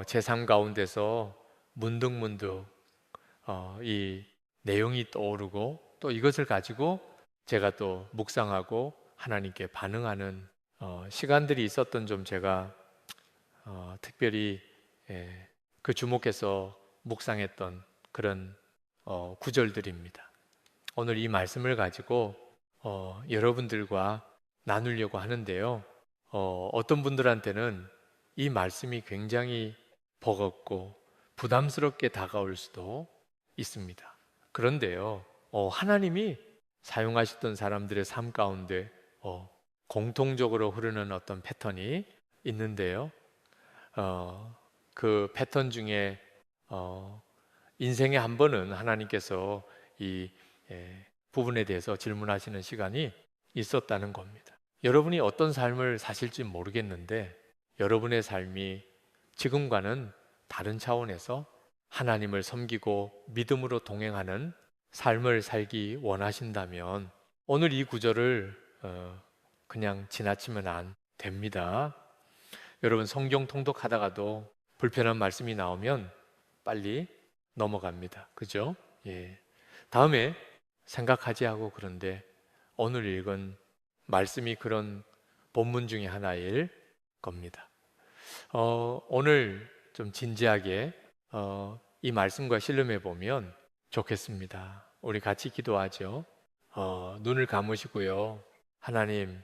제 삶 가운데서 문득문득 이 내용이 떠오르고 또 이것을 가지고 제가 또 묵상하고 하나님께 반응하는 시간들이 있었던 좀 제가 특별히 그 주목해서 묵상했던 그런 구절들입니다. 오늘 이 말씀을 가지고 여러분들과 나누려고 하는데요. 어떤 분들한테는 이 말씀이 굉장히 버겁고 부담스럽게 다가올 수도 있습니다. 그런데요, 하나님이 사용하셨던 사람들의 삶 가운데 공통적으로 흐르는 어떤 패턴이 있는데요. 그 패턴 중에 인생에 한 번은 하나님께서 이 부분에 대해서 질문하시는 시간이 있었다는 겁니다. 여러분이 어떤 삶을 사실지 모르겠는데 여러분의 삶이 지금과는 다른 차원에서 하나님을 섬기고 믿음으로 동행하는 삶을 살기 원하신다면 오늘 이 구절을 그냥 지나치면 안 됩니다. 여러분 성경 통독하다가도 불편한 말씀이 나오면 빨리 넘어갑니다. 그죠? 예. 다음에 생각하지 하고 그런데 오늘 읽은 말씀이 그런 본문 중에 하나일 겁니다. 오늘 좀 진지하게 이 말씀과 신름해 보면 좋겠습니다. 우리 같이 기도하죠. 눈을 감으시고요. 하나님,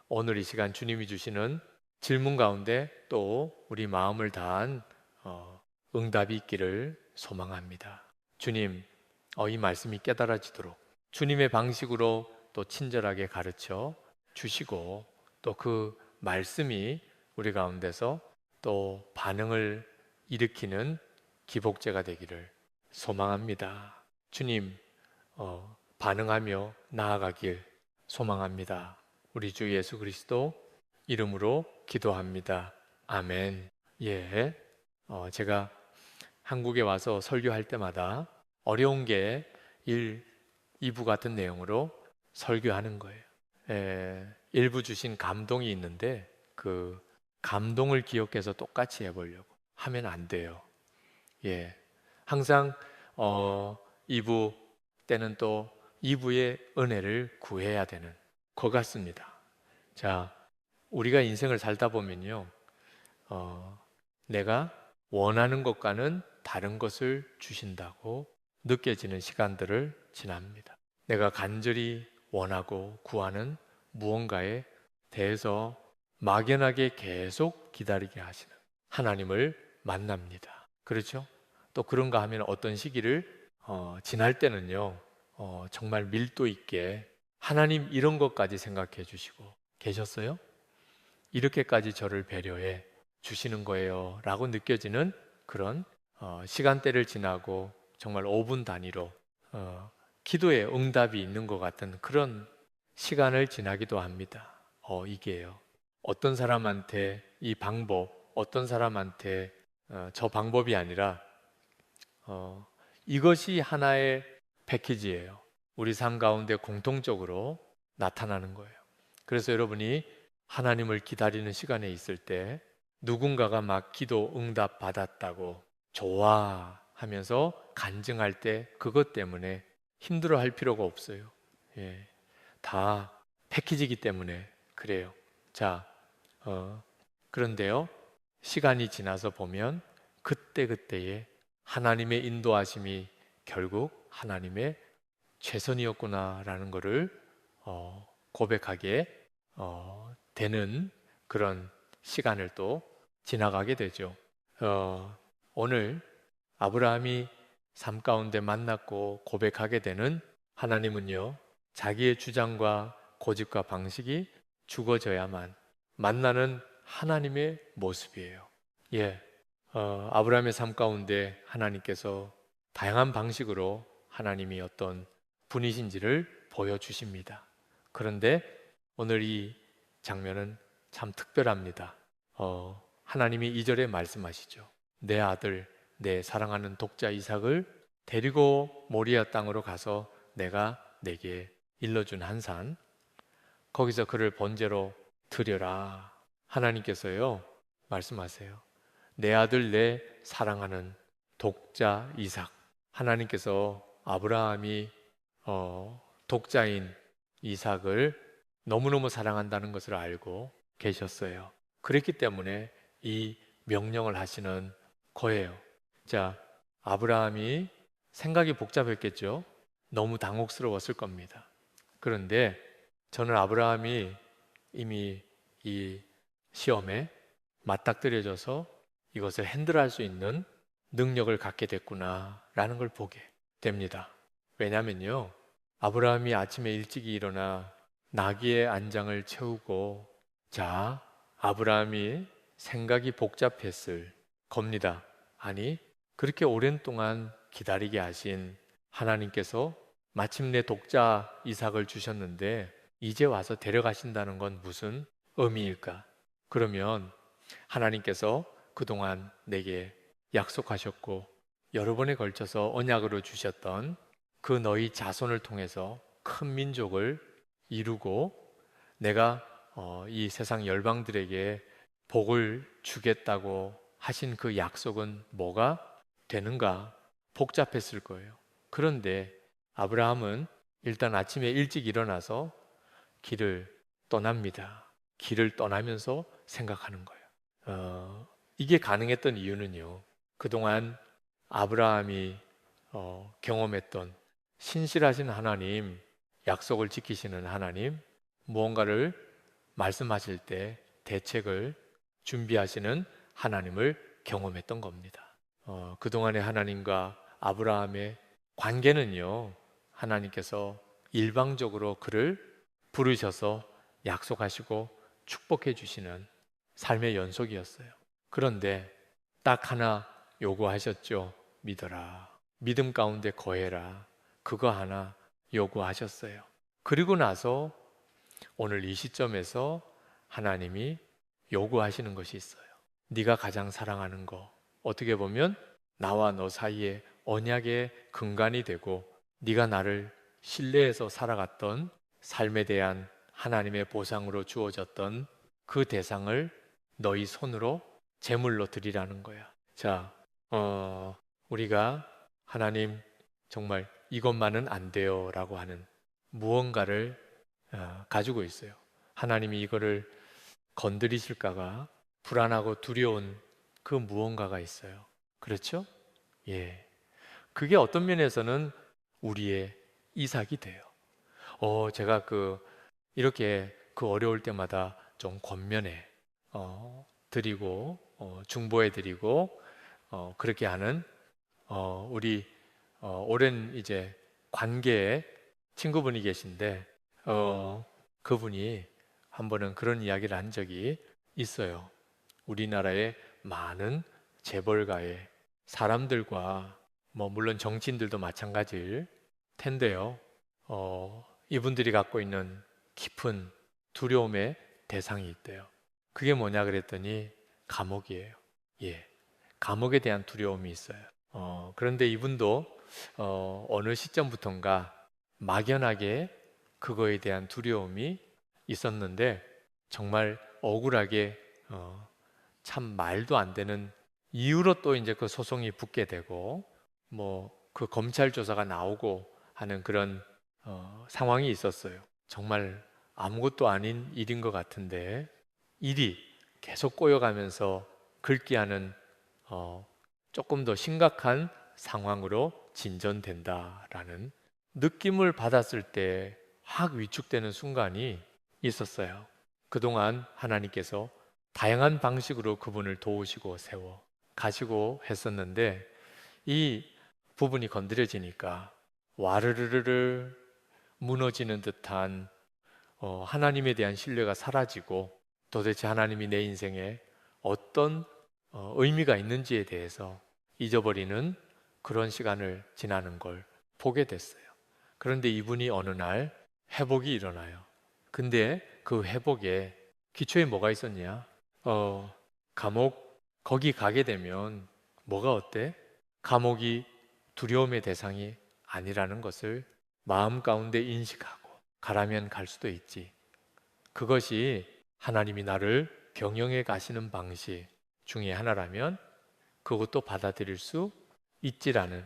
오늘 이 시간 주님이 주시는 질문 가운데 또 우리 마음을 다한 응답이 있기를 소망합니다. 주님, 이 말씀이 깨달아지도록 주님의 방식으로 또 친절하게 가르쳐 주시고 또 그 말씀이 우리 가운데서 또 반응을 일으키는 기복제가 되기를 소망합니다. 주님, 반응하며 나아가길 소망합니다. 우리 주 예수 그리스도 이름으로 기도합니다. 아멘. 예. 제가 한국에 와서 설교할 때마다 어려운 게 1, 2부 같은 내용으로 설교하는 거예요. 일부 주신 감동이 있는데 그 감동을 기억해서 똑같이 해보려고 하면 안 돼요. 예. 항상 2부 때는 또 2부의 은혜를 구해야 되는 것 같습니다. 자, 우리가 인생을 살다 보면요, 내가 원하는 것과는 다른 것을 주신다고 느껴지는 시간들을 지납니다. 내가 간절히 원하고 구하는 무언가에 대해서 막연하게 계속 기다리게 하시는 하나님을 만납니다. 그렇죠? 또 그런가 하면 어떤 시기를 지날 때는요, 정말 밀도 있게 하나님 이런 것까지 생각해 주시고 계셨어요? 이렇게까지 저를 배려해 주시는 거예요 라고 느껴지는 그런 시간대를 지나고 정말 5분 단위로 기도에 응답이 있는 것 같은 그런 시간을 지나기도 합니다. 이게요. 어떤 사람한테 이 방법, 어떤 사람한테 저 방법이 아니라 이것이 하나의 패키지예요. 우리 삶 가운데 공통적으로 나타나는 거예요. 그래서 여러분이 하나님을 기다리는 시간에 있을 때 누군가가 막 기도 응답 받았다고 좋아하면서 간증할 때 그것 때문에 힘들어할 필요가 없어요. 예, 다 패키지이기 때문에 그래요. 자, 그런데요, 시간이 지나서 보면 그때그때의 하나님의 인도하심이 결국 하나님의 최선이었구나라는 것을 고백하게 되는 그런 시간을 또 지나가게 되죠. 오늘 아브라함이 삶 가운데 만났고 고백하게 되는 하나님은요, 자기의 주장과 고집과 방식이 죽어져야만 만나는 하나님의 모습이에요. 예, 아브라함의 삶 가운데 하나님께서 다양한 방식으로 하나님이 어떤 분이신지를 보여주십니다. 그런데 오늘 이 장면은 참 특별합니다. 하나님이 2절에 말씀하시죠. 내 아들, 내 사랑하는 독자 이삭을 데리고 모리아 땅으로 가서 내가 내게 일러준 한 산, 거기서 그를 번제로 드려라. 하나님께서요, 말씀하세요. 내 아들, 내 사랑하는 독자 이삭. 하나님께서 아브라함이 독자인 이삭을 너무너무 사랑한다는 것을 알고 계셨어요. 그랬기 때문에 이 명령을 하시는 거예요. 자, 아브라함이 생각이 복잡했겠죠. 너무 당혹스러웠을 겁니다. 그런데 저는 아브라함이 이미 이 시험에 맞닥뜨려져서 이것을 핸들할 수 있는 능력을 갖게 됐구나라는 걸 보게 됩니다. 왜냐면요, 아브라함이 아침에 일찍 일어나 나귀의 안장을 채우고, 자, 아브라함이 생각이 복잡했을 겁니다. 아니, 그렇게 오랜 동안 기다리게 하신 하나님께서 마침내 독자 이삭을 주셨는데 이제 와서 데려가신다는 건 무슨 의미일까? 그러면 하나님께서 그동안 내게 약속하셨고 여러 번에 걸쳐서 언약으로 주셨던 그 너희 자손을 통해서 큰 민족을 이루고 내가 이 세상 열방들에게 복을 주겠다고 하신 그 약속은 뭐가 되는가? 복잡했을 거예요. 그런데 아브라함은 일단 아침에 일찍 일어나서 길을 떠납니다. 길을 떠나면서 생각하는 거예요. 이게 가능했던 이유는요. 그동안 아브라함이 경험했던 신실하신 하나님, 약속을 지키시는 하나님, 무언가를 말씀하실 때 대책을 준비하시는 하나님을 경험했던 겁니다. 그동안의 하나님과 아브라함의 관계는요, 하나님께서 일방적으로 그를 부르셔서 약속하시고 축복해 주시는 삶의 연속이었어요. 그런데 딱 하나 요구하셨죠. 믿어라. 믿음 가운데 거해라. 그거 하나 요구하셨어요. 그리고 나서 오늘 이 시점에서 하나님이 요구하시는 것이 있어요. 네가 가장 사랑하는 거, 어떻게 보면 나와 너 사이에 언약의 근간이 되고 네가 나를 신뢰해서 살아갔던 삶에 대한 하나님의 보상으로 주어졌던 그 대상을 너희 손으로 제물로 드리라는 거야. 자, 우리가 하나님 정말 이것만은 안 돼요 라고 하는 무언가를 가지고 있어요. 하나님이 이거를 건드리실까가 불안하고 두려운 그 무언가가 있어요. 그렇죠? 예. 그게 어떤 면에서는 우리의 이삭이 돼요. 제가 이렇게 그 어려울 때마다 좀 권면해 드리고 중보해 드리고 그렇게 하는 우리 오랜 이제 관계의 친구분이 계신데 그분이 한 번은 그런 이야기를 한 적이 있어요. 우리나라의 많은 재벌가의 사람들과 물론 정치인들도 마찬가지일 텐데요. 이분들이 갖고 있는 깊은 두려움의 대상이 있대요. 그게 뭐냐 그랬더니 감옥이에요. 예, 감옥에 대한 두려움이 있어요. 그런데 이분도 어느 시점부턴가 막연하게 그거에 대한 두려움이 있었는데 정말 억울하게 참 말도 안 되는 이유로 또 이제 그 소송이 붙게 되고 그 검찰 조사가 나오고 하는 그런 상황이 있었어요. 정말 아무것도 아닌 일인 것 같은데 일이 계속 꼬여가면서 긁기하는 조금 더 심각한 상황으로 진전된다라는 느낌을 받았을 때 확 위축되는 순간이 있었어요. 그동안 하나님께서 다양한 방식으로 그분을 도우시고 세워 가시고 했었는데 이 부분이 건드려지니까 와르르르 무너지는 듯한 하나님에 대한 신뢰가 사라지고 도대체 하나님이 내 인생에 어떤 의미가 있는지에 대해서 잊어버리는 그런 시간을 지나는 걸 보게 됐어요. 그런데 이분이 어느 날 회복이 일어나요. 근데 그 회복에 기초에 뭐가 있었냐? 감옥 거기 가게 되면 뭐가 어때? 감옥이 두려움의 대상이 아니라는 것을 마음 가운데 인식하고 가라면 갈 수도 있지. 그것이 하나님이 나를 경영해 가시는 방식, 중에 하나라면 그것도 받아들일 수 있지라는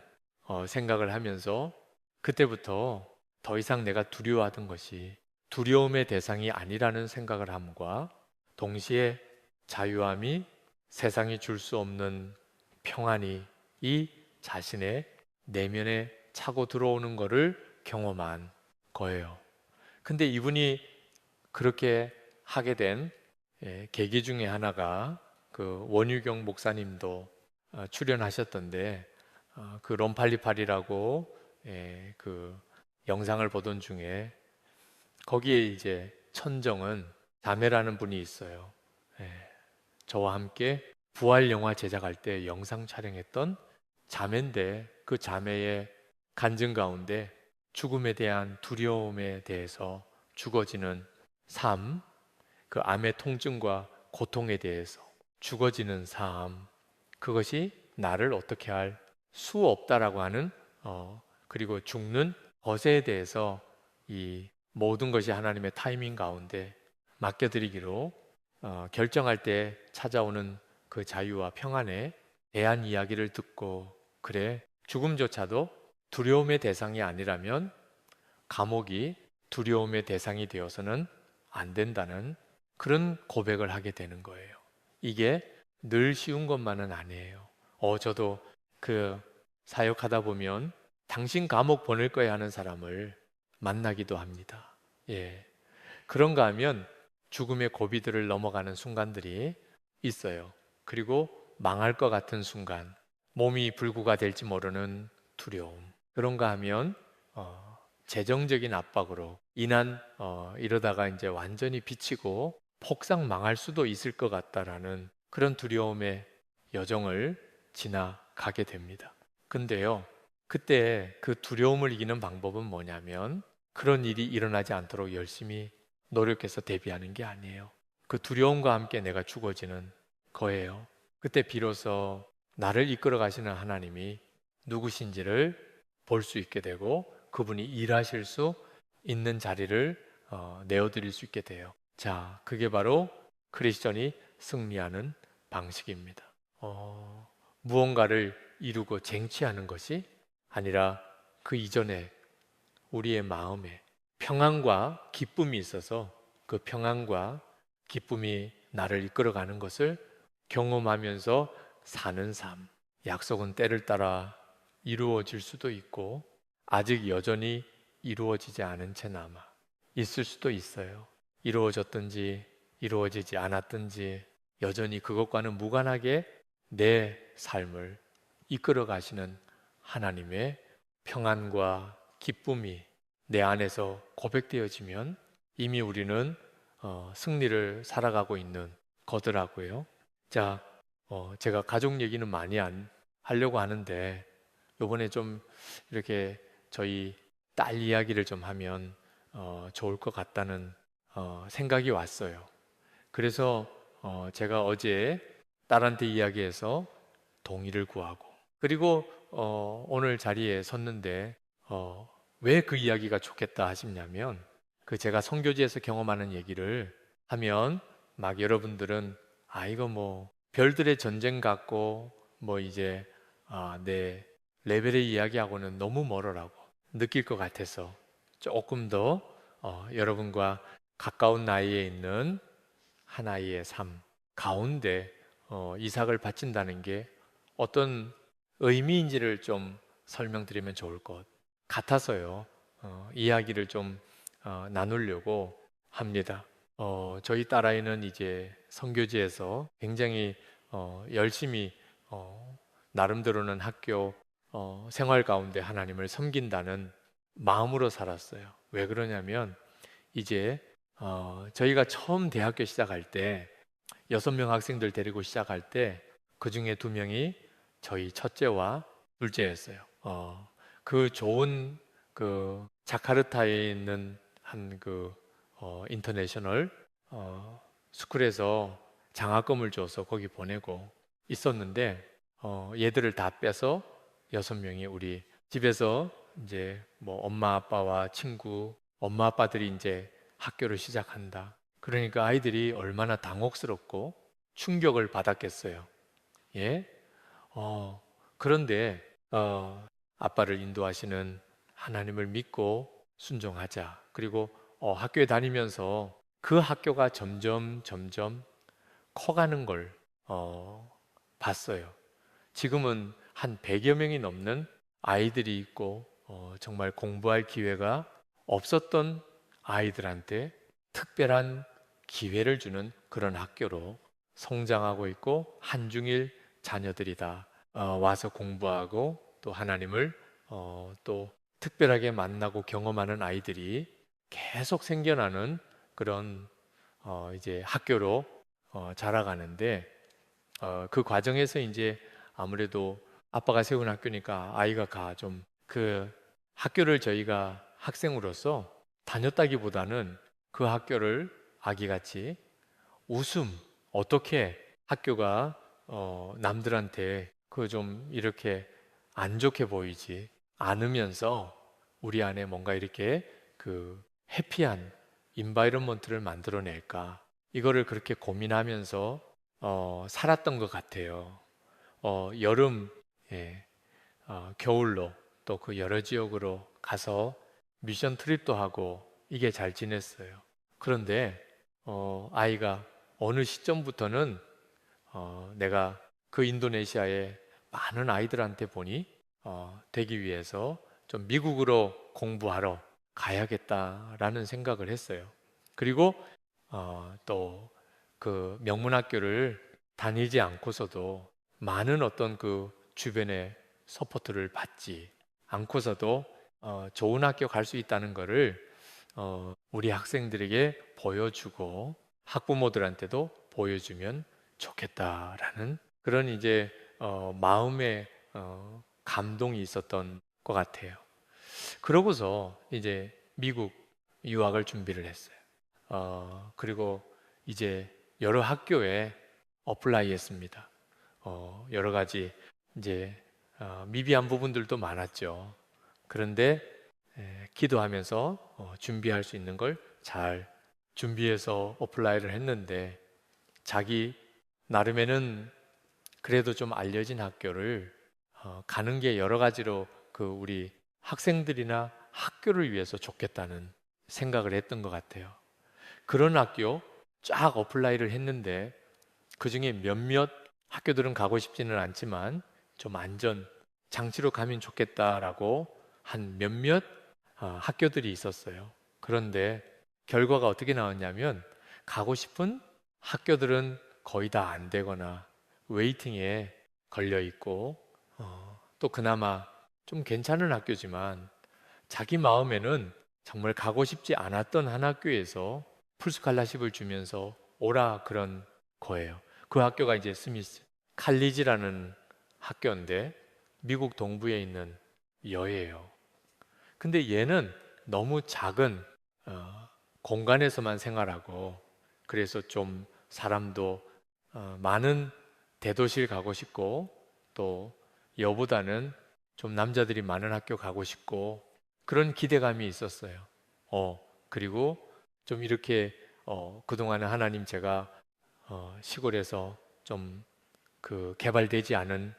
생각을 하면서 그때부터 더 이상 내가 두려워하던 것이 두려움의 대상이 아니라는 생각을 함과 동시에 자유함이 세상이 줄 수 없는 평안이 이 자신의 내면에 차고 들어오는 것을 경험한 거예요. 근데 이분이 그렇게 하게 된 계기 중에 하나가 그 원유경 목사님도 출연하셨던데 그 롬팔리팔이라고 그 영상을 보던 중에 거기에 이제 천정은 자매라는 분이 있어요. 예, 저와 함께 부활 영화 제작할 때 영상 촬영했던 자매인데 그 자매의 간증 가운데 죽음에 대한 두려움에 대해서 죽어지는 삶, 그 암의 통증과 고통에 대해서 죽어지는 삶, 그것이 나를 어떻게 할 수 없다라고 하는 그리고 죽는 것에 대해서 이 모든 것이 하나님의 타이밍 가운데 맡겨드리기로 결정할 때 찾아오는 그 자유와 평안에 대한 이야기를 듣고 그래 죽음조차도 두려움의 대상이 아니라면 감옥이 두려움의 대상이 되어서는 안 된다는 그런 고백을 하게 되는 거예요. 이게 늘 쉬운 것만은 아니에요. 저도 그 사역하다 보면 당신 감옥 보낼 거야 하는 사람을 만나기도 합니다. 예. 그런가 하면 죽음의 고비들을 넘어가는 순간들이 있어요. 그리고 망할 것 같은 순간, 몸이 불구가 될지 모르는 두려움. 그런가 하면 재정적인 압박으로 인한 이러다가 이제 완전히 비치고 폭삭 망할 수도 있을 것 같다라는 그런 두려움의 여정을 지나가게 됩니다. 근데요, 그때 그 두려움을 이기는 방법은 뭐냐면 그런 일이 일어나지 않도록 열심히 노력해서 대비하는 게 아니에요. 그 두려움과 함께 내가 죽어지는 거예요. 그때 비로소 나를 이끌어 가시는 하나님이 누구신지를 볼 수 있게 되고 그분이 일하실 수 있는 자리를 내어드릴 수 있게 돼요. 자, 그게 바로 크리스천이 승리하는 방식입니다. 무언가를 이루고 쟁취하는 것이 아니라 그 이전에 우리의 마음에 평안과 기쁨이 있어서 그 평안과 기쁨이 나를 이끌어가는 것을 경험하면서 사는 삶. 약속은 때를 따라 이루어질 수도 있고 아직 여전히 이루어지지 않은 채 남아 있을 수도 있어요. 이루어졌든지 이루어지지 않았든지 여전히 그것과는 무관하게 내 삶을 이끌어 가시는 하나님의 평안과 기쁨이 내 안에서 고백되어지면 이미 우리는 승리를 살아가고 있는 거더라고요. 자, 제가 가족 얘기는 많이 안 하려고 하는데 요번에 좀 이렇게 저희 딸 이야기를 좀 하면 좋을 것 같다는 생각이 왔어요. 그래서 제가 어제 딸한테 이야기해서 동의를 구하고 그리고 오늘 자리에 섰는데 왜 그 이야기가 좋겠다 하시냐면 그 제가 선교지에서 경험하는 얘기를 하면 막 여러분들은 이거 뭐 별들의 전쟁 같고 뭐 이제 내 레벨의 이야기하고는 너무 멀어라고 느낄 것 같아서 조금 더 여러분과 가까운 나이에 있는 한 아이의 삶 가운데 이삭을 바친다는 게 어떤 의미인지를 좀 설명드리면 좋을 것 같아서요. 이야기를 좀 나누려고 합니다. 저희 딸아이는 이제 선교지에서 굉장히 열심히 나름대로는 학교 생활 가운데 하나님을 섬긴다는 마음으로 살았어요. 왜 그러냐면 이제 저희가 처음 대학교 시작할 때 6명 학생들 데리고 시작할 때 그 중에 2명이 저희 첫째와 둘째였어요. 그 좋은 그 자카르타에 있는 한 그 인터내셔널 스쿨에서 장학금을 줘서 거기 보내고 있었는데 얘들을 다 빼서 6명이 우리 집에서 이제 뭐 엄마 아빠와 친구 엄마 아빠들이 이제 학교를 시작한다. 그러니까 아이들이 얼마나 당혹스럽고 충격을 받았겠어요. 예? 그런데 아빠를 인도하시는 하나님을 믿고 순종하자. 그리고 학교에 다니면서 그 학교가 점점 점점 커가는 걸 봤어요. 지금은 한 100여 명이 넘는 아이들이 있고 정말 공부할 기회가 없었던 아이들한테 특별한 기회를 주는 그런 학교로 성장하고 있고, 한중일 자녀들이 다 와서 공부하고 또 하나님을 또 특별하게 만나고 경험하는 아이들이 계속 생겨나는 그런 이제 학교로 자라가는데, 그 과정에서 이제 아무래도 아빠가 세운 학교니까 아이가 좀 그 학교를 저희가 학생으로서 다녔다기보다는 그 학교를 아기같이 웃음, 어떻게 학교가 남들한테 그 좀 이렇게 안 좋게 보이지 않으면서 우리 안에 뭔가 이렇게 그 해피한 인바이런먼트를 만들어낼까, 이거를 그렇게 고민하면서 살았던 것 같아요. 여름, 예, 겨울로 또 그 여러 지역으로 가서 미션 트립도 하고 이게 잘 지냈어요. 그런데 아이가 어느 시점부터는 내가 그 인도네시아의 많은 아이들한테 보니 되기 위해서 좀 미국으로 공부하러 가야겠다라는 생각을 했어요. 그리고 또 그 명문학교를 다니지 않고서도 많은 어떤 그 주변의 서포트를 받지 않고서도 좋은 학교 갈 수 있다는 거를 우리 학생들에게 보여주고 학부모들한테도 보여주면 좋겠다라는 그런 이제 마음의 감동이 있었던 것 같아요. 그러고서 이제 미국 유학을 준비를 했어요. 그리고 이제 여러 학교에 어플라이 했습니다. 여러 가지 이제 미비한 부분들도 많았죠. 그런데 기도하면서 준비할 수 있는 걸 잘 준비해서 어플라이를 했는데, 자기 나름에는 그래도 좀 알려진 학교를 가는 게 여러 가지로 그 우리 학생들이나 학교를 위해서 좋겠다는 생각을 했던 것 같아요. 그런 학교 쫙 어플라이를 했는데 그 중에 몇몇 학교들은 가고 싶지는 않지만 좀 안전 장치로 가면 좋겠다라고 한 몇몇 학교들이 있었어요. 그런데 결과가 어떻게 나왔냐면, 가고 싶은 학교들은 거의 다 안 되거나 웨이팅에 걸려 있고, 또 그나마 좀 괜찮은 학교지만 자기 마음에는 정말 가고 싶지 않았던 한 학교에서 풀스칼라십을 주면서 오라 그런 거예요. 그 학교가 이제 스미스 칼리지라는 학교인데 미국 동부에 있는 여예요. 근데 얘는 너무 작은 공간에서만 생활하고, 그래서 좀 사람도 많은 대도시를 가고 싶고, 또 여보다는 좀 남자들이 많은 학교 가고 싶고, 그런 기대감이 있었어요. 그리고 좀 이렇게 그동안에 하나님 제가 시골에서 좀 그 개발되지 않은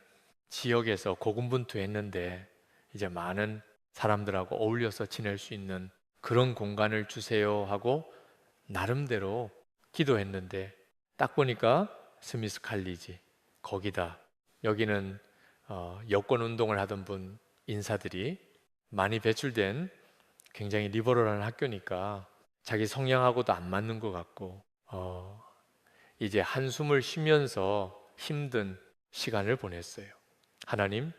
지역에서 고군분투했는데 이제 많은 사람들하고 어울려서 지낼 수 있는 그런 공간을 주세요 하고 나름대로 기도했는데, 딱 보니까 스미스 칼리지 거기다. 여기는 여권 운동을 하던 분 인사들이 많이 배출된 굉장히 리버럴한 학교니까 자기 성향하고도 안 맞는 것 같고, 이제 한숨을 쉬면서 힘든 시간을 보냈어요. 하나님,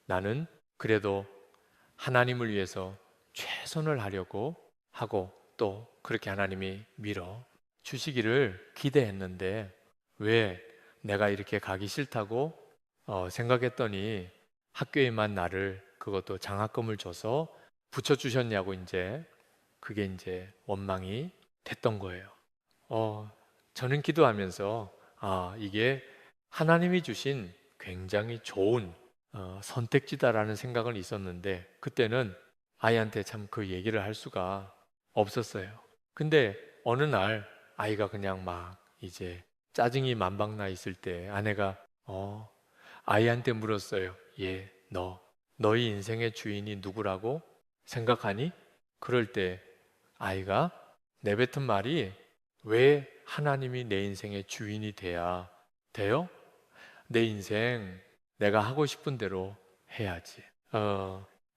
나는 그래도 하나님을 위해서 최선을 하려고 하고, 또 그렇게 하나님이 밀어 주시기를 기대했는데 왜 내가 이렇게 가기 싫다고 생각했더니 학교에만 나를, 그것도 장학금을 줘서 붙여주셨냐고, 이제 그게 이제 원망이 됐던 거예요. 저는 기도하면서 이게 하나님이 주신 굉장히 좋은 선택지다라는 생각은 있었는데, 그때는 아이한테 참 그 얘기를 할 수가 없었어요. 근데 어느 날 아이가 그냥 막 이제 짜증이 만방 나 있을 때 아내가 아이한테 물었어요. 예, 너희 인생의 주인이 누구라고 생각하니? 그럴 때 아이가 내뱉은 말이 왜 하나님이 내 인생의 주인이 돼요? 내 인생 내가 하고 싶은 대로 해야지.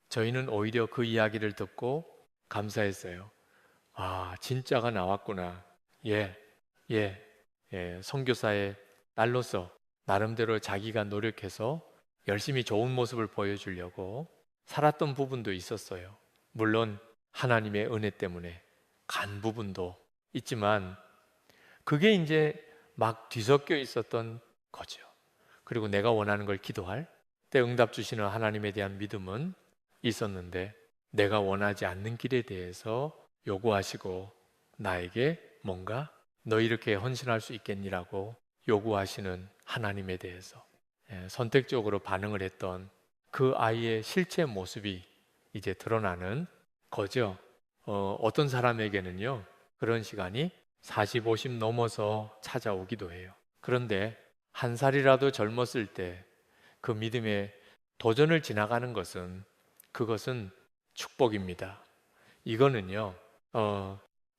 저희는 오히려 그 이야기를 듣고 감사했어요. 아, 진짜가 나왔구나. 예, 예, 선교사의 딸로서 나름대로 자기가 노력해서 열심히 좋은 모습을 보여주려고 살았던 부분도 있었어요. 물론 하나님의 은혜 때문에 간 부분도 있지만 그게 이제 막 뒤섞여 있었던 거죠. 그리고 내가 원하는 걸 기도할 때 응답 주시는 하나님에 대한 믿음은 있었는데 내가 원하지 않는 길에 대해서 요구하시고 나에게 뭔가 너 이렇게 헌신할 수 있겠니라고 요구하시는 하나님에 대해서 선택적으로 반응을 했던 그 아이의 실제 모습이 이제 드러나는 거죠. 어떤 사람에게는요, 그런 시간이 40, 50 넘어서 찾아오기도 해요. 그런데 한 살이라도 젊었을 때 그 믿음의 도전을 지나가는 것은 그것은 축복입니다. 이거는요,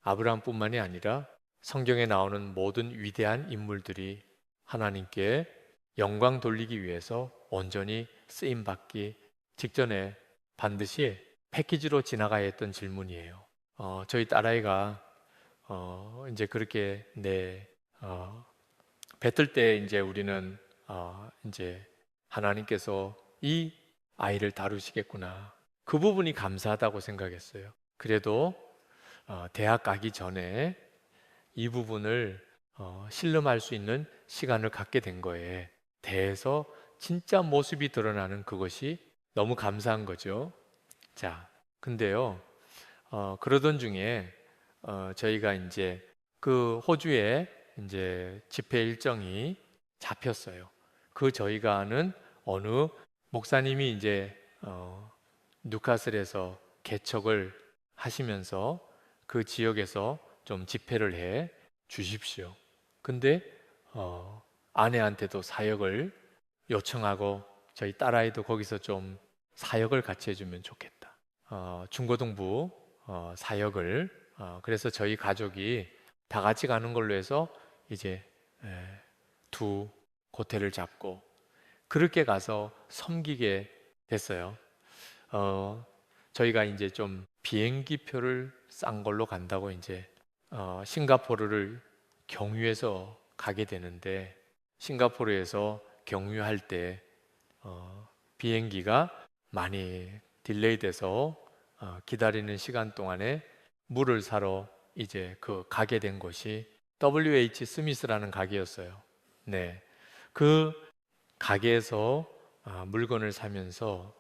아브라함뿐만이 아니라 성경에 나오는 모든 위대한 인물들이 하나님께 영광 돌리기 위해서 온전히 쓰임 받기 직전에 반드시 패키지로 지나가야 했던 질문이에요. 저희 딸아이가 이제 그렇게 뱉을 때 이제 우리는 이제 하나님께서 이 아이를 다루시겠구나. 그 부분이 감사하다고 생각했어요. 그래도 대학 가기 전에 이 부분을 신름할 수 있는 시간을 갖게 된 거에 대해서 진짜 모습이 드러나는 그것이 너무 감사한 거죠. 자, 근데요, 그러던 중에 저희가 이제 그 호주에 이제 집회 일정이 잡혔어요. 그 저희가 아는 어느 목사님이 이제 뉴카슬에서 개척을 하시면서 그 지역에서 좀 집회를 해 주십시오. 근데 아내한테도 사역을 요청하고 저희 딸아이도 거기서 좀 사역을 같이 해주면 좋겠다. 중고등부 사역을 그래서 저희 가족이 다 같이 가는 걸로 해서 이제 두 호텔을 잡고 그렇게 가서 섬기게 됐어요. 저희가 이제 좀 비행기 표를 싼 걸로 간다고 이제 싱가포르를 경유해서 가게 되는데 싱가포르에서 경유할 때 비행기가 많이 딜레이 돼서 기다리는 시간 동안에 물을 사러 이제 그 가게 된 곳이 WH 스미스라는 가게였어요. 네. 그 가게에서 물건을 사면서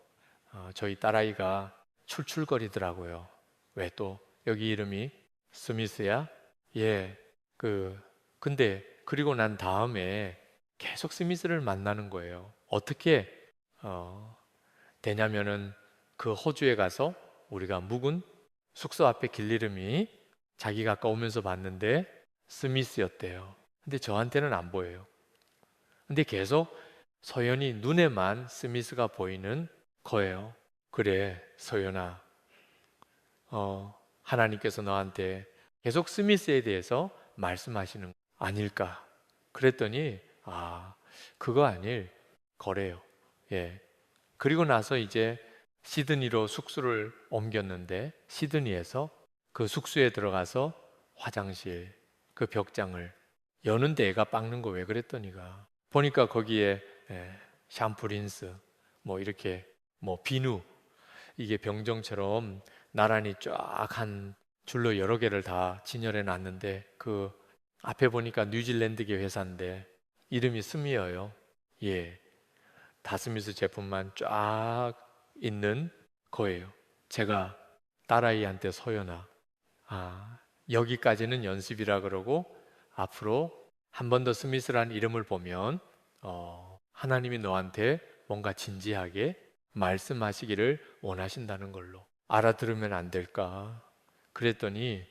저희 딸아이가 출출거리더라고요. 왜 또 여기 이름이 스미스야? 예. 근데 그리고 난 다음에 계속 스미스를 만나는 거예요. 어떻게 되냐면은 그 호주에 가서 우리가 묵은 숙소 앞에 길 이름이 자기가 아까 오면서 봤는데 스미스였대요. 근데 저한테는 안 보여요. 근데 계속 서연이 눈에만 스미스가 보이는 거예요. 그래, 서연아. 하나님께서 너한테 계속 스미스에 대해서 말씀하시는 거 아닐까? 그랬더니 그거 아닐 거래요. 예. 그리고 나서 이제 시드니로 숙소를 옮겼는데 시드니에서 그 숙소에 들어가서 화장실 그 벽장을 여는데 애가 빡는 거 왜 그랬더니가 보니까 거기에 샴푸 린스 뭐 이렇게 뭐 비누 이게 병정처럼 나란히 쫙 한 줄로 여러 개를 다 진열해 놨는데 그 앞에 보니까 뉴질랜드계 회사인데 이름이 스미어요. 예. 다스미스 제품만 쫙 있는 거예요. 제가 딸아이한테 소연아, 여기까지는 연습이라 그러고 앞으로 한 번 더 스미스라는 이름을 보면 하나님이 너한테 뭔가 진지하게 말씀하시기를 원하신다는 걸로 알아들으면 안 될까? 그랬더니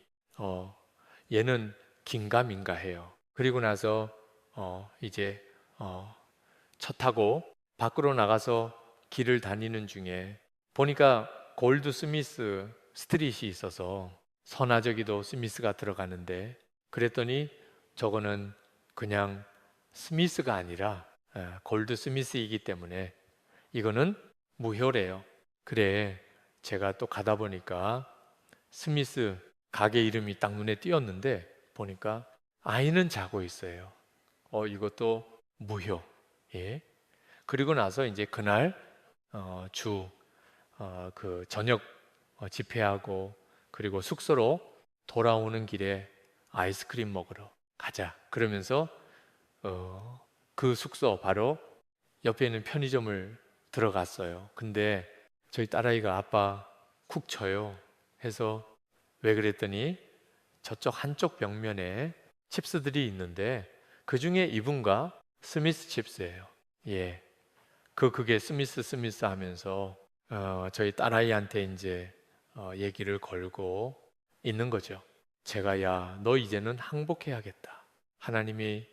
얘는 긴가민가 해요. 그리고 나서 이제 차 타고 밖으로 나가서 길을 다니는 중에 보니까 골드 스미스 스트릿이 있어서 선화적이도 스미스가 들어가는데, 그랬더니 저거는 그냥 스미스가 아니라 골드 스미스이기 때문에 이거는 무효래요. 그래, 제가 또 가다 보니까 스미스 가게 이름이 딱 눈에 띄었는데 보니까 아이는 자고 있어요. 이것도 무효. 예. 그리고 나서 이제 그날 그 저녁 집회하고 그리고 숙소로 돌아오는 길에 아이스크림 먹으러 가자. 그러면서 그 숙소 바로 옆에 있는 편의점을 들어갔어요. 근데 저희 딸아이가 아빠 쿡 쳐요 해서 왜 그랬더니 저쪽 한쪽 벽면에 칩스들이 있는데 그 중에 이분가 스미스 칩스예요. 예. 그게 스미스 하면서 저희 딸아이한테 이제 얘기를 걸고 있는 거죠. 제가 야, 너 이제는 항복해야겠다. 하나님이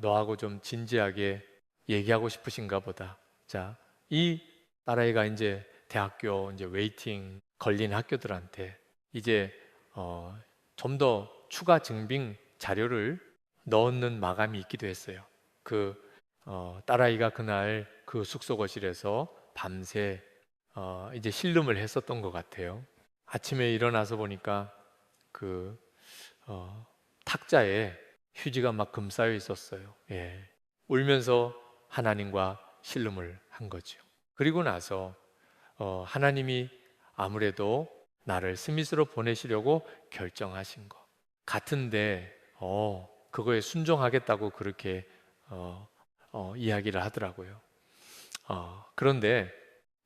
너하고 좀 진지하게 얘기하고 싶으신가 보다. 자, 이 딸아이가 이제 대학교 이제 웨이팅 걸린 학교들한테 이제 좀 더 추가 증빙 자료를 넣는 마감이 있기도 했어요. 그 딸아이가 그날 그 숙소 거실에서 밤새 이제 신름을 했었던 것 같아요. 아침에 일어나서 보니까 그 탁자에 휴지가 막 금싸여 있었어요. 예. 울면서 하나님과 신름을 한 거죠. 그리고 나서 하나님이 아무래도 나를 스미스로 보내시려고 결정하신 것 같은데 그거에 순종하겠다고 그렇게 이야기를 하더라고요. 그런데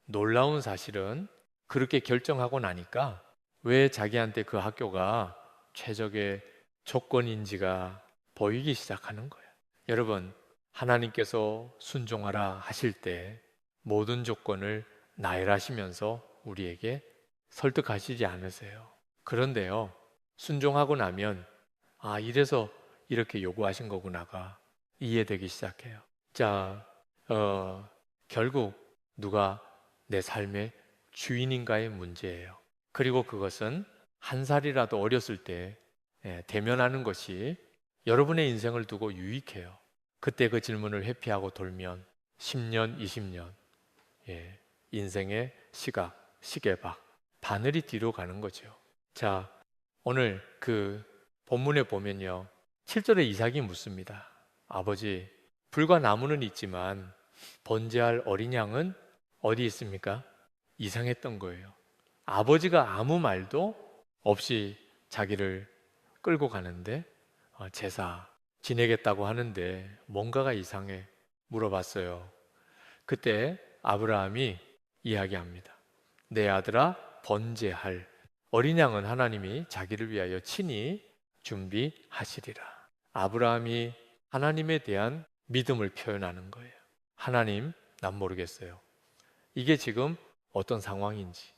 놀라운 사실은 그렇게 결정하고 나니까 왜 자기한테 그 학교가 최적의 조건인지가 보이기 시작하는 거예요. 여러분, 하나님께서 순종하라 하실 때 모든 조건을 나열하시면서 우리에게 설득하시지 않으세요. 그런데요, 순종하고 나면 이래서 이렇게 요구하신 거구나가 이해되기 시작해요. 자, 결국 누가 내 삶의 주인인가의 문제예요. 그리고 그것은 한 살이라도 어렸을 때 대면하는 것이 여러분의 인생을 두고 유익해요. 그때 그 질문을 회피하고 돌면 10년, 20년 인생의 시계박 바늘이 뒤로 가는 거죠. 자, 오늘 그 본문에 보면요, 7절에 이삭이 묻습니다. 아버지, 불과 나무는 있지만 번제할 어린 양은 어디 있습니까? 이상했던 거예요. 아버지가 아무 말도 없이 자기를 끌고 가는데 제사 지내겠다고 하는데 뭔가가 이상해 물어봤어요. 그때 아브라함이 이야기합니다. 내 아들아, 번제할 어린 양은 하나님이 자기를 위하여 친히 준비하시리라. 아브라함이 하나님에 대한 믿음을 표현하는 거예요. 하나님, 난 모르겠어요. 이게 지금 어떤 상황인지.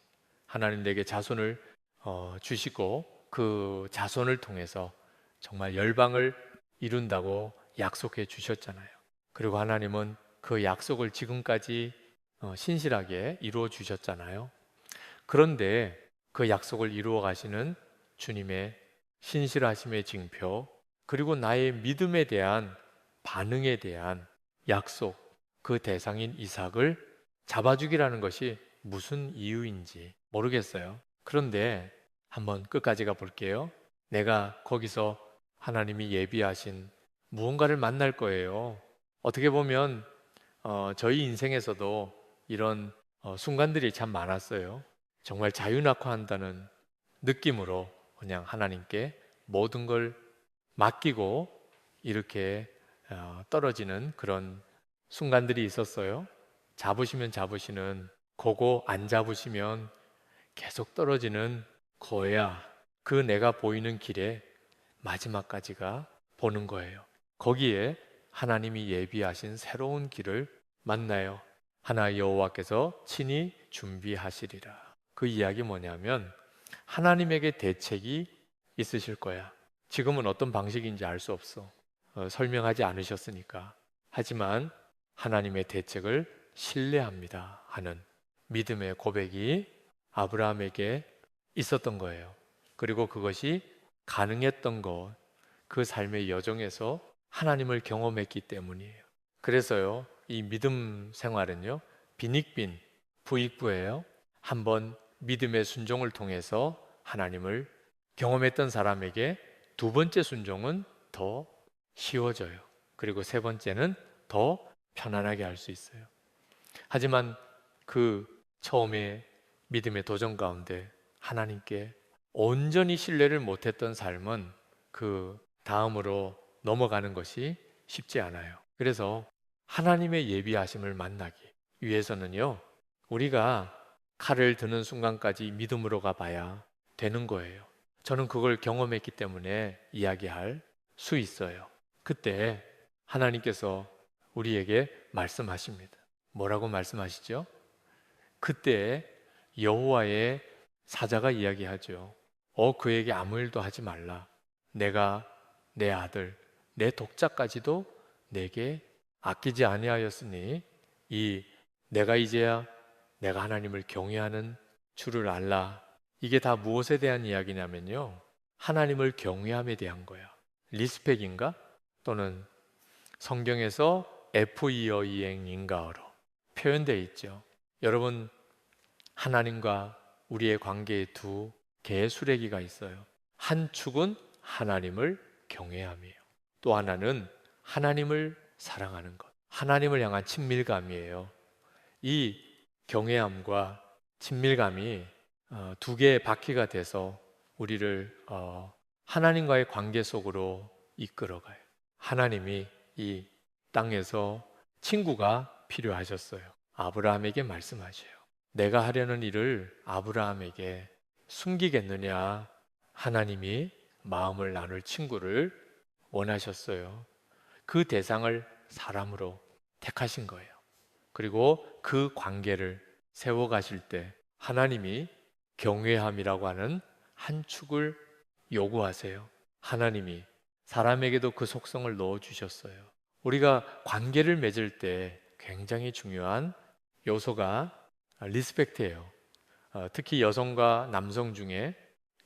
하나님 내게 자손을 주시고 그 자손을 통해서 정말 열방을 이룬다고 약속해 주셨잖아요. 그리고 하나님은 그 약속을 지금까지 신실하게 이루어 주셨잖아요. 그런데 그 약속을 이루어 가시는 주님의 신실하심의 징표, 그리고 나의 믿음에 대한 반응에 대한 약속, 그 대상인 이삭을 잡아주기라는 것이 무슨 이유인지 모르겠어요. 그런데 한번 끝까지 가볼게요. 내가 거기서 하나님이 예비하신 무언가를 만날 거예요. 어떻게 보면 저희 인생에서도 이런 순간들이 참 많았어요. 정말 자유낙화한다는 느낌으로 그냥 하나님께 모든 걸 맡기고 이렇게 떨어지는 그런 순간들이 있었어요. 잡으시면 잡으시는 거고, 안 잡으시면 계속 떨어지는 거야. 그 내가 보이는 길에 마지막까지가 보는 거예요. 거기에 하나님이 예비하신 새로운 길을 만나요. 하나 여호와께서 친히 준비하시리라. 그 이야기 뭐냐면 하나님에게 대책이 있으실 거야. 지금은 어떤 방식인지 알 수 없어. 설명하지 않으셨으니까. 하지만 하나님의 대책을 신뢰합니다 하는 믿음의 고백이 아브라함에게 있었던 거예요. 그리고 그것이 가능했던 것, 그 삶의 여정에서 하나님을 경험했기 때문이에요. 그래서요, 이 믿음 생활은요, 빈익빈 부익부예요. 한번 믿음의 순종을 통해서 하나님을 경험했던 사람에게 두 번째 순종은 더 쉬워져요. 그리고 세 번째는 더 편안하게 할 수 있어요. 하지만 그 처음에 믿음의 도전 가운데 하나님께 온전히 신뢰를 못했던 삶은 그 다음으로 넘어가는 것이 쉽지 않아요. 그래서 하나님의 예비하심을 만나기 위해서는요, 우리가 칼을 드는 순간까지 믿음으로 가봐야 되는 거예요. 저는 그걸 경험했기 때문에 이야기할 수 있어요. 그때 하나님께서 우리에게 말씀하십니다. 뭐라고 말씀하시죠? 그때 여호와의 사자가 이야기하죠. 그에게 아무 일도 하지 말라. 내가 내 아들, 내 독자까지도 내게 아끼지 아니하였으니 이 내가 이제야 내가 하나님을 경외하는 줄을 알라. 이게 다 무엇에 대한 이야기냐면요, 하나님을 경외함에 대한 거야. 리스펙인가? 또는 성경에서 FE어이행인가어로 표현되어 있죠. 여러분, 하나님과 우리의 관계에 두 개의 수레기가 있어요. 한 축은 하나님을 경외함이에요. 또 하나는 하나님을 사랑하는 것, 하나님을 향한 친밀감이에요. 이 경외함과 친밀감이 두 개의 바퀴가 돼서 우리를 하나님과의 관계 속으로 이끌어가요. 하나님이 이 땅에서 친구가 필요하셨어요. 아브라함에게 말씀하셔요. 내가 하려는 일을 아브라함에게 숨기겠느냐? 하나님이 마음을 나눌 친구를 원하셨어요. 그 대상을 사람으로 택하신 거예요. 그리고 그 관계를 세워가실 때 하나님이 경외함이라고 하는 한 축을 요구하세요. 하나님이 사람에게도 그 속성을 넣어주셨어요. 우리가 관계를 맺을 때 굉장히 중요한 요소가 리스펙트예요. 특히 여성과 남성 중에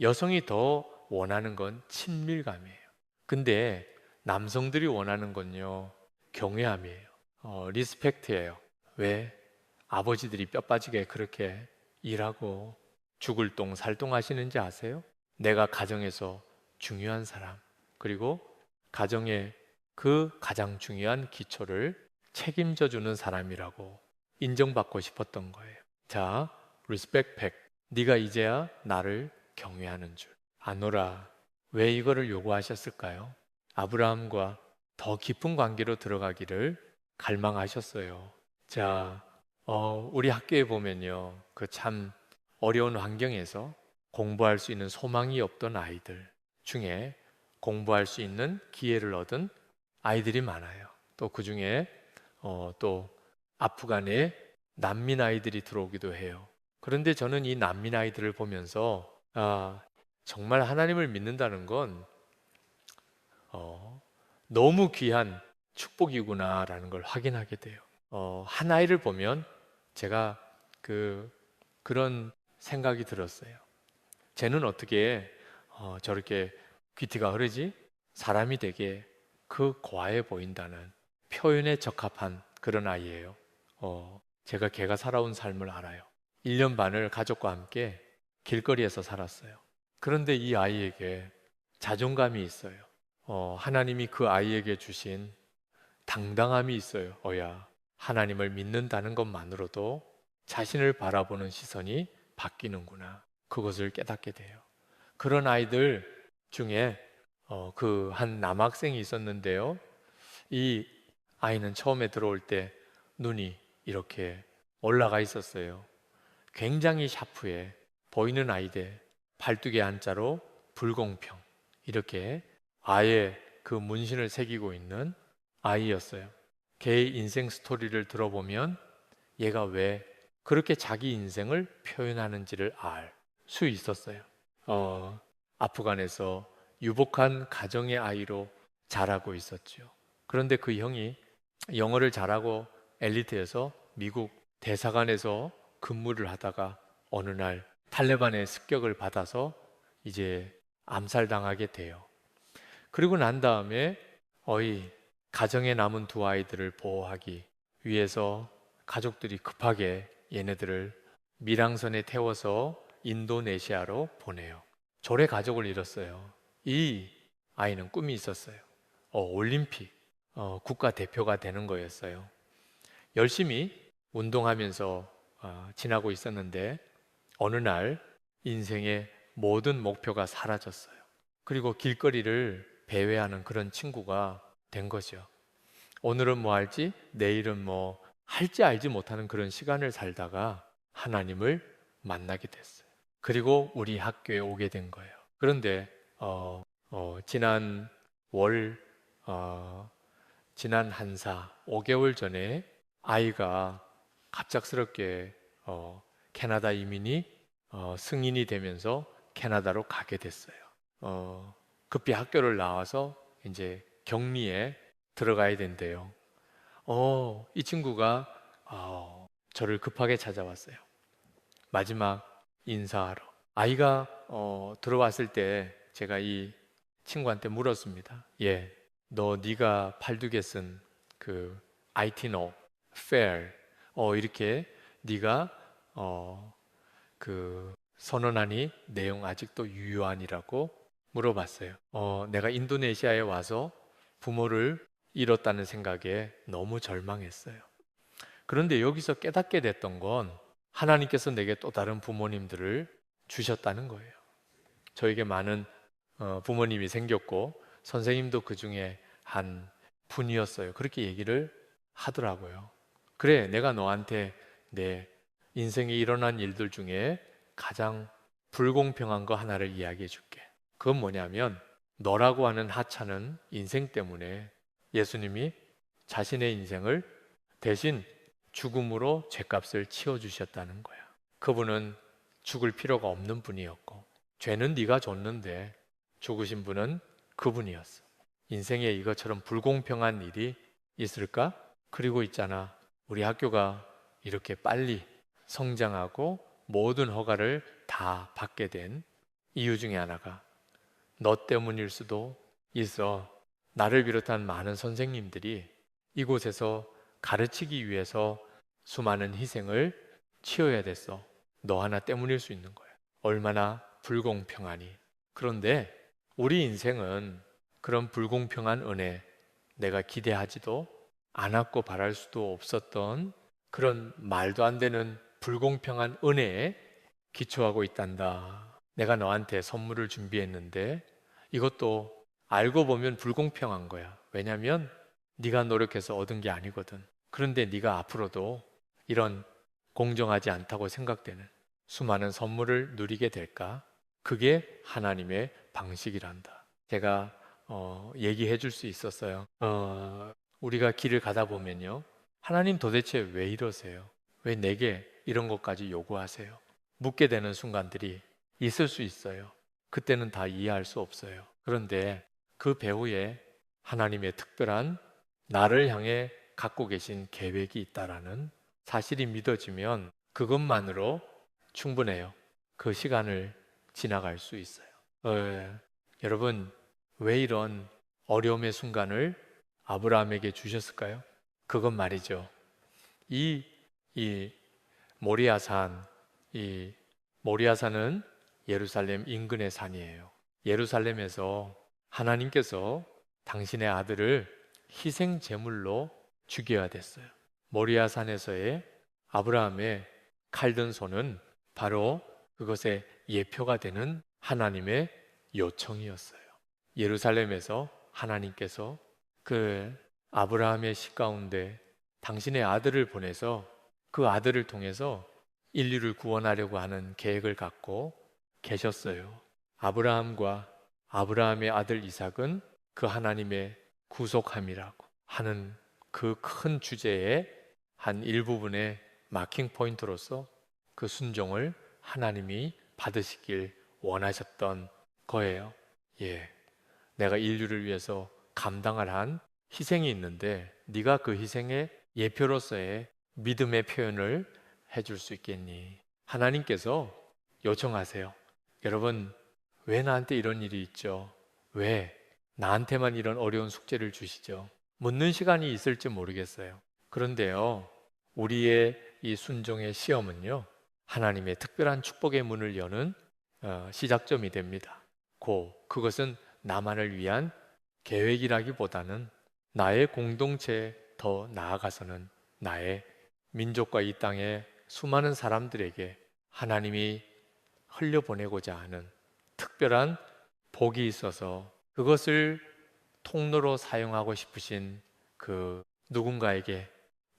여성이 더 원하는 건 친밀감이에요. 근데 남성들이 원하는 건요, 경외함이에요. 리스펙트예요. 왜? 아버지들이 뼈 빠지게 그렇게 일하고 죽을 똥 살똥 하시는지 아세요? 내가 가정에서 중요한 사람, 그리고 가정의 그 가장 중요한 기초를 책임져 주는 사람이라고 인정받고 싶었던 거예요. 자, 리스펙 백. 네가 이제야 나를 경외하는 줄 아노라. 왜 이거를 요구하셨을까요? 아브라함과 더 깊은 관계로 들어가기를 갈망하셨어요. 자, 우리 학교에 보면요, 그 참 어려운 환경에서 공부할 수 있는 소망이 없던 아이들 중에 공부할 수 있는 기회를 얻은 아이들이 많아요. 또 그 중에 또 아프간에 난민 아이들이 들어오기도 해요. 그런데 저는 이 난민 아이들을 보면서 정말 하나님을 믿는다는 건 너무 귀한 축복이구나라는 걸 확인하게 돼요. 한 아이를 보면 제가 그런 생각이 들었어요. 쟤는 어떻게 저렇게 귀티가 흐르지? 사람이 되게 그 과해 보인다는 표현에 적합한 그런 아이예요. 제가 걔가 살아온 삶을 알아요. 1년 반을 가족과 함께 길거리에서 살았어요. 그런데 이 아이에게 자존감이 있어요. 하나님이 그 아이에게 주신 당당함이 있어요. 하나님을 믿는다는 것만으로도 자신을 바라보는 시선이 바뀌는구나. 그것을 깨닫게 돼요. 그런 아이들 중에 그 한 남학생이 있었는데요. 이 아이는 처음에 들어올 때 눈이 이렇게 올라가 있었어요. 굉장히 샤프해 보이는 아이들, 발두개 한자로 불공평, 이렇게 아예 그 문신을 새기고 있는 아이였어요. 걔의 인생 스토리를 들어보면 얘가 왜 그렇게 자기 인생을 표현하는지를 알 수 있었어요. 아프간에서 유복한 가정의 아이로 자라고 있었죠. 그런데 그 형이 영어를 잘하고 엘리트에서 미국 대사관에서 근무를 하다가 어느 날 탈레반의 습격을 받아서 이제 암살당하게 돼요. 그리고 난 다음에 가정에 남은 두 아이들을 보호하기 위해서 가족들이 급하게 얘네들을 밀항선에 태워서 인도네시아로 보내요. 절에 가족을 잃었어요. 이 아이는 꿈이 있었어요. 올림픽 국가 대표가 되는 거였어요. 열심히 운동하면서 지나고 있었는데 어느 날 인생의 모든 목표가 사라졌어요. 그리고 길거리를 배회하는 그런 친구가 된 거죠. 오늘은 뭐 할지, 내일은 뭐 할지 알지 못하는 그런 시간을 살다가 하나님을 만나게 됐어요. 그리고 우리 학교에 오게 된 거예요. 그런데 지난 월 지난 한사 5개월 전에 아이가 갑작스럽게 캐나다 이민이 승인이 되면서 캐나다로 가게 됐어요. 급히 학교를 나와서 이제 격리에 들어가야 된대요. 이 친구가 저를 급하게 찾아왔어요. 마지막 인사하러. 아이가 들어왔을 때 제가 이 친구한테 물었습니다. 네가 팔뚝에 쓴 그 IT노, fair, 이렇게 네가 그 선언하니 내용 아직도 유효하니라고 물어봤어요. 내가 인도네시아에 와서 부모를 잃었다는 생각에 너무 절망했어요. 그런데 여기서 깨닫게 됐던 건 하나님께서 내게 또 다른 부모님들을 주셨다는 거예요. 저에게 많은 부모님이 생겼고 선생님도 그 중에 한 분이었어요. 그렇게 얘기를 하더라고요. 그래, 내가 너한테 내 인생에 일어난 일들 중에 가장 불공평한 거 하나를 이야기해 줄게. 그건 뭐냐면 너라고 하는 하찮은 인생 때문에 예수님이 자신의 인생을 대신 죽음으로 죄값을 치워주셨다는 거야. 그분은 죽을 필요가 없는 분이었고 죄는 네가 줬는데 죽으신 분은 그분이었어. 인생에 이것처럼 불공평한 일이 있을까? 그리고 있잖아, 우리 학교가 이렇게 빨리 성장하고 모든 허가를 다 받게 된 이유 중에 하나가 너 때문일 수도 있어. 나를 비롯한 많은 선생님들이 이곳에서 가르치기 위해서 수많은 희생을 치러야 됐어. 너 하나 때문일 수 있는 거야. 얼마나 불공평하니. 그런데 우리 인생은 그런 불공평한 은혜, 내가 기대하지도 않았고 바랄 수도 없었던 그런 말도 안 되는 불공평한 은혜에 기초하고 있단다. 내가 너한테 선물을 준비했는데 이것도 알고 보면 불공평한 거야. 왜냐면 네가 노력해서 얻은 게 아니거든. 그런데 네가 앞으로도 이런 공정하지 않다고 생각되는 수많은 선물을 누리게 될까? 그게 하나님의 방식이란다. 제가 얘기해 줄 수 있었어요. 우리가 길을 가다 보면요. 하나님 도대체 왜 이러세요? 왜 내게 이런 것까지 요구하세요? 묻게 되는 순간들이 있을 수 있어요. 그때는 다 이해할 수 없어요. 그런데 그 배후에 하나님의 특별한 나를 향해 갖고 계신 계획이 있다라는 사실이 믿어지면 그것만으로 충분해요. 그 시간을 지나갈 수 있어요. 여러분, 왜 이런 어려움의 순간을 아브라함에게 주셨을까요? 그건 말이죠. 이 모리아산, 이 모리아산은 예루살렘 인근의 산이에요. 예루살렘에서 하나님께서 당신의 아들을 희생 제물로 죽여야 됐어요. 모리아산에서의 아브라함의 칼든 손은 바로 그것의 예표가 되는 하나님의 요청이었어요. 예루살렘에서 하나님께서 그 아브라함의 시 가운데 당신의 아들을 보내서 그 아들을 통해서 인류를 구원하려고 하는 계획을 갖고 계셨어요. 아브라함과 아브라함의 아들 이삭은 그 하나님의 구속함이라고 하는 그 큰 주제의 한 일부분의 마킹 포인트로서 그 순종을 하나님이 받으시길 원하셨던 거예요. 내가 인류를 위해서 감당할 한 희생이 있는데 네가 그 희생에 예표로서의 믿음의 표현을 해줄 수 있겠니? 하나님께서 요청하세요. 여러분, 왜 나한테 이런 일이 있죠? 왜 나한테만 이런 어려운 숙제를 주시죠? 묻는 시간이 있을지 모르겠어요. 그런데요, 우리의 이 순종의 시험은요, 하나님의 특별한 축복의 문을 여는 시작점이 됩니다. 그것은 나만을 위한 계획이라기보다는 나의 공동체에 더 나아가서는 나의 민족과 이 땅의 수많은 사람들에게 하나님이 흘려보내고자 하는 특별한 복이 있어서 그것을 통로로 사용하고 싶으신 그 누군가에게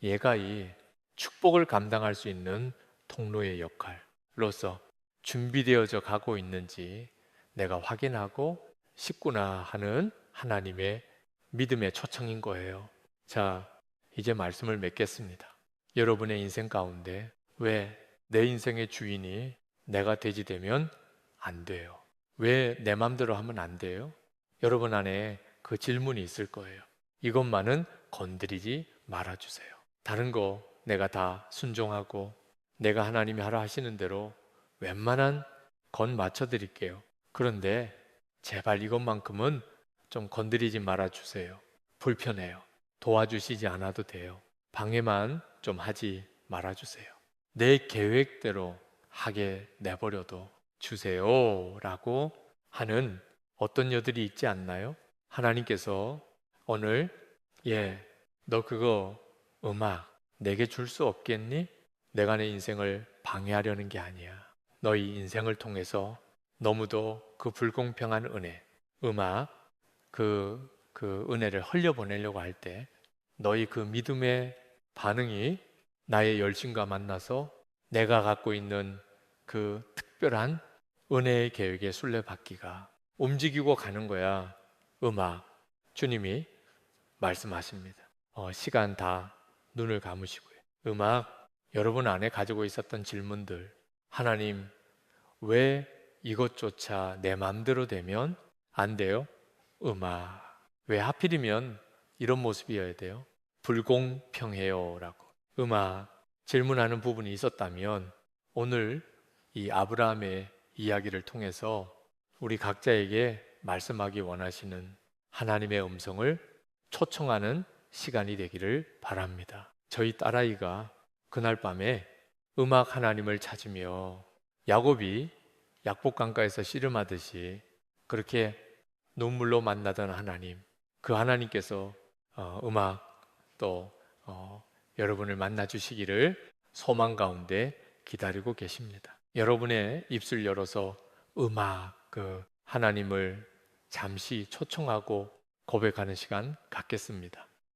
얘가 이 축복을 감당할 수 있는 통로의 역할로서 준비되어져 가고 있는지 내가 확인하고 싶구나 하는 하나님의 믿음의 초청인 거예요. 자, 이제 말씀을 맺겠습니다. 여러분의 인생 가운데 왜 내 인생의 주인이 내가 되지 되면 안 돼요? 왜 내 맘대로 하면 안 돼요? 여러분 안에 그 질문이 있을 거예요. 이것만은 건드리지 말아주세요. 다른 거 내가 다 순종하고 내가 하나님이 하라 하시는 대로 웬만한 건 맞춰드릴게요. 그런데 제발 이것만큼은 좀 건드리지 말아주세요. 불편해요. 도와주시지 않아도 돼요. 방해만 좀 하지 말아주세요. 내 계획대로 하게 내버려도 주세요 라고 하는 어떤 여들이 있지 않나요? 하나님께서 오늘 너 그거 음악 내게 줄 수 없겠니? 내가 내 인생을 방해하려는 게 아니야. 너희 인생을 통해서 너무도 그 불공평한 은혜, 음악 그 은혜를 흘려보내려고 할 때 너희 그 믿음의 반응이 나의 열심과 만나서 내가 갖고 있는 그 특별한 은혜의 계획에 순례받기가 움직이고 가는 거야. 음악 주님이 말씀하십니다. 시간 다 눈을 감으시고요. 음악 여러분 안에 가지고 있었던 질문들 하나님 왜 이것조차 내 마음대로 되면 안 돼요? 음악 왜 하필이면 이런 모습이어야 돼요? 불공평해요 라고 음악 질문하는 부분이 있었다면 오늘 이 아브라함의 이야기를 통해서 우리 각자에게 말씀하기 원하시는 하나님의 음성을 초청하는 시간이 되기를 바랍니다. 저희 딸아이가 그날 밤에 음악 하나님을 찾으며 야곱이 약복강가에서 씨름하듯이 그렇게 눈물로 만나던 하나님, 그 하나님께서 음악 또 여러분을 만나 주시기를 소망 가운데 기다리고 계십니다. 여러분의 입술 열어서 음악 그 하나님을 잠시 초청하고 고백하는 시간 갖겠습니다.